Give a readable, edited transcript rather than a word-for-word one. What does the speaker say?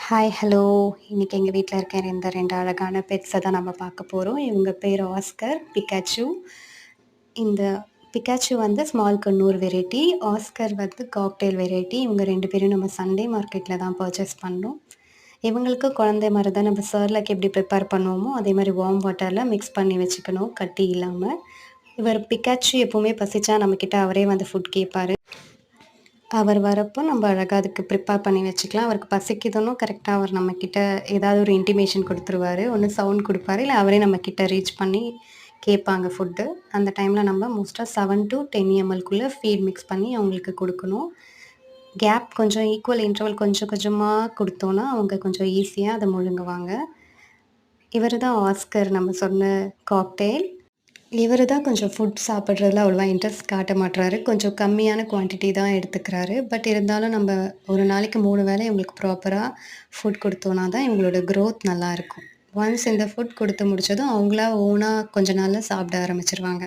Hi, hello. இன்னைக்கு எங்க வீட்ல இருக்க இந்த 2 அழகான பெட்ஸ தான் நம்ம பார்க்க போறோம். இவங்க பேர் ஆஸ்கர், பிக்காச்சு. இந்த பிக்காச்சு வந்து ஸ்மால் கன்னூர் வெரைட்டி. ஆஸ்கர் வந்து காக்டெயில் வெரைட்டி. இவங்க 2 பேரும் நம்ம சண்டே மார்க்கெட்ல தான் பர்ச்சேஸ் பண்ணோம். இவங்களுக்கு குழந்தை மாரி தான் நம்ம சர்லாக் எப்படி ப்ரிப்பேர் பண்ணுவோமோ, அதே மாரி வார்ம் வாட்டர்ல மிக்ஸ் பண்ணி வச்சுக்கணும், கட்டி இல்லாம. இவர் பிக்காச்சு எப்பவுமே பசிச்சா நம்மகிட்ட அவரே வந்து ஃபுட் கேட்பாரு. அவர் வரப்போ நம்ம அழகா அதுக்கு ப்ரிப்பேர் பண்ணி வச்சுக்கலாம். அவருக்கு பசிக்குதுன்னு கரெக்ட்டா அவர் நம்மக்கிட்ட ஏதாவது ஒரு இன்டிமேஷன் குடுத்துருவாரு. ஒண்ணு சவுண்ட் குடுப்பாரு, இல்ல அவரே நம்மக்கிட்ட ரீச் பண்ணி கேட்பாங்க ஃபுட்டு. அந்த டைம்ல நம்ம மோஸ்ட்டா 7 டூ 10 எம்எல்க்குள்ள ஃபீட் மிக்ஸ் பண்ணி அவங்களுக்கு குடுக்கணும். கேப் கொஞ்சம் ஈக்குவல் இன்டர்வல் கொஞ்சம் கொஞ்சமா குடுத்தோம்னா, அவங்க கொஞ்சம் ஈஸியா அத முழுங்குவாங்க. இவரு தான் ஆஸ்கர் நம்ம சொன்ன காக்டெயில். இவரு தான் கொஞ்சம் ஃபுட் சாப்பிட்றதுல அவ்வளவா இன்ட்ரெஸ்ட் காட்ட மாட்றாரு. கொஞ்சம் கம்மியான குவான்டிட்டி தான் எடுத்துக்கிறாரு. பட் இருந்தாலும் நம்ப ஒரு நாளைக்கு 3 வேளை இவங்களுக்கு ப்ராப்பரா ஃபுட் குடுத்தோம்னா தான் இவங்களோட குரோத் நல்லாயிருக்கும். ஒன்ஸ் இந்த ஃபுட் குடுத்து முடிச்சதும், அவங்களா ஓனா கொஞ்ச நாள்ல சாப்பிட ஆரம்பிச்சுருவாங்க.